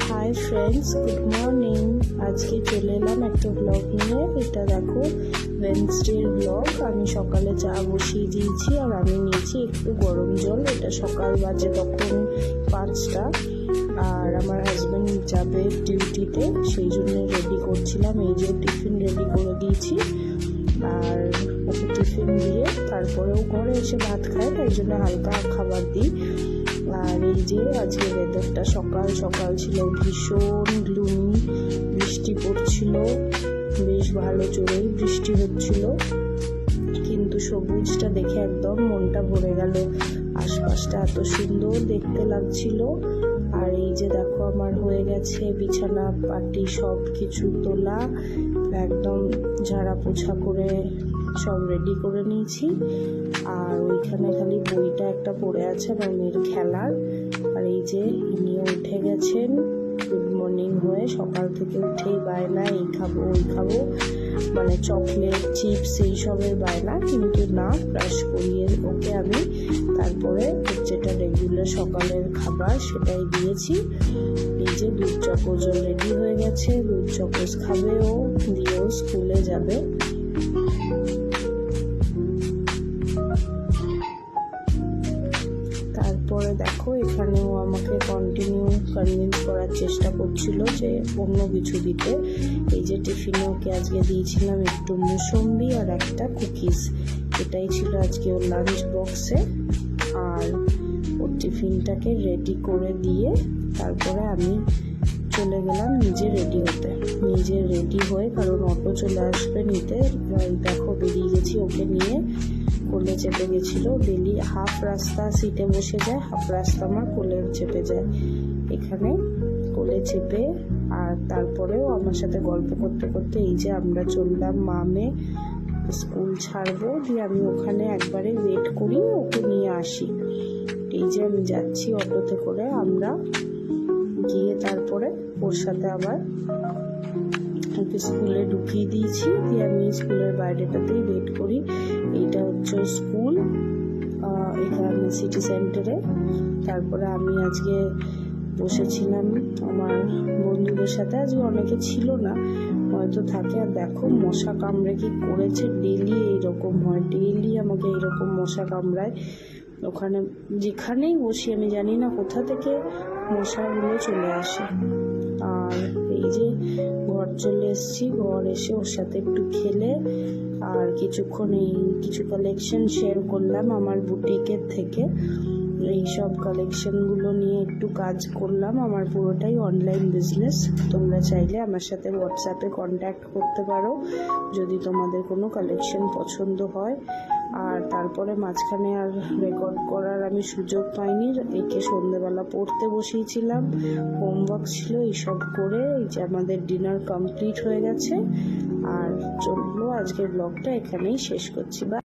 Hi friends, good morning. আজকে চলে এলাম একটা ব্লগ নিয়ে। এটা দেখো ওয়েডনেসডের ব্লগ। আমি সকালে চা বসিয়ে দিয়েছি আর আমি নিয়েছি একটু গরম জল। এটা সকাল বাজে তখন 5টা, আর আমার হাজব্যান্ড যাবে ডিউটিতে, সেই জন্য রেডি করছিলাম। এই যে টিফিন রেডি করে দিয়েছি, আর ওকে টিফিন দিয়ে তারপরেও ঘরে এসে ভাত খায়, তাই জন্য হালকা খাবার দিই। আর এই যে আজকে ওয়েদারটা সকাল সকাল ছিল ভীষণ গ্লুমি, বৃষ্টি পড়ছিল, বেশ ভালো জোরেই বৃষ্টি হচ্ছিল, কিন্তু সবুজটা দেখে একদম মনটা ভরে গেল। আশপাশটা এত সুন্দর দেখতে লাগছিল। আর এই যে দেখো আমার হয়ে গেছে বিছানা পাটি সব কিছু তোলা, একদম ঝাড়া পোছা করে সব রেডি করে নিয়েছি। আর ওইখানে খালি বইটা একটা পড়ে আছে আমার মেয়ের খেলার। আর এই যে ইনিও উঠে গেছেন গুড মর্নিং হয়ে, সকাল থেকে উঠেই বায়না এই খাবো ওই খাবো, মানে চকলেট চিপস এইসবের বায়না। কিন্তু না, ব্রাশ করিয়ে ওকে আমি তারপরে যেটা রেগুলার সকালের খাবার সেটাই দিয়েছি। এই যে দুধ চকোজ রেডি হয়ে গেছে, দুধ চকোজ খাবে ও, দিয়েও স্কুলে যাবে। তারপরে দেখো এখানেও আমাকে কনভিন্স করার চেষ্টা করছিল যে অন্য কিছু দিতে। এই যে টিফিনে ওকে আজকে দিয়েছিলাম একটু মুসম্বি আর একটা কুকিজ, এটাই ছিল আজকে ওর লাঞ্চ বক্সে। আর ওর টিফিনটাকে রেডি করে দিয়ে তারপরে আমি চলে গেলাম নিজে রেডি হতে। নিজে রেডি হয়ে, কারণ অটো চলে আসবে নিতে, দেখো বেরিয়ে গেছি ওকে নিয়ে। কোলে চেপে গেছিলো, ডেলি হাফ রাস্তা সিটে বসে যায়, হাফ রাস্তা আমার কোলে চেপে যায়। এখানে কোলে চেপে আর তারপরেও আমার সাথে গল্প করতে করতে এই যে আমরা চললাম মামে স্কুল ছাড়বো, দিয়ে আমি ওখানে একবারে ওয়েট করি, ওকে নিয়ে আসি। এই যে আমি যাচ্ছি অটোতে করে, আমরা গিয়ে তারপরে ওর সাথে আবার ওকে স্কুলে ঢুকিয়ে দিয়েছি, দিয়ে আমি স্কুলের বাইরেটাতেই ওয়েট করি। এইটা হচ্ছে স্কুল, এখানে সিটি সেন্টারে। তারপরে আমি আজকে বসেছিলাম আমার বন্ধুদের সাথে, আজকে অনেকে ছিল না, হয়তো থাকে। আর দেখো মশা কামড়ে কি করেছে, ডেলি এইরকম হয়, ডেলি আমাকে এইরকম মশা কামড়ায়। ওখানে যেখানেই বসি আমি জানি না কোথা থেকে মশাগুলো চলে আসে। আর এই যে ঘর চলে এসেছি, ঘর এসে ওর সাথে একটু খেলে আর কিছুক্ষণ এই কিছু কালেকশন শেয়ার করলাম আমার বুটিকের থেকে। এই সব কালেকশনগুলো নিয়ে একটু কাজ করলাম। আমার পুরোটাই অনলাইন বিজনেস। তোমরা চাইলে আমার সাথে হোয়াটসঅ্যাপে কন্ট্যাক্ট করতে পারো যদি তোমাদের কোনো কালেকশন পছন্দ হয়। আর তারপরে মাঝখানে আর রেকর্ড করার আমি সুযোগ পাইনি, একে সন্ধ্যেবেলা পড়তে বসিয়েছিলাম, হোমওয়ার্ক ছিল, এইসব করে এই যে আমাদের ডিনার কমপ্লিট হয়ে গেছে। আর চললো আজকের ব্লগটা এখানেই শেষ করছি। বা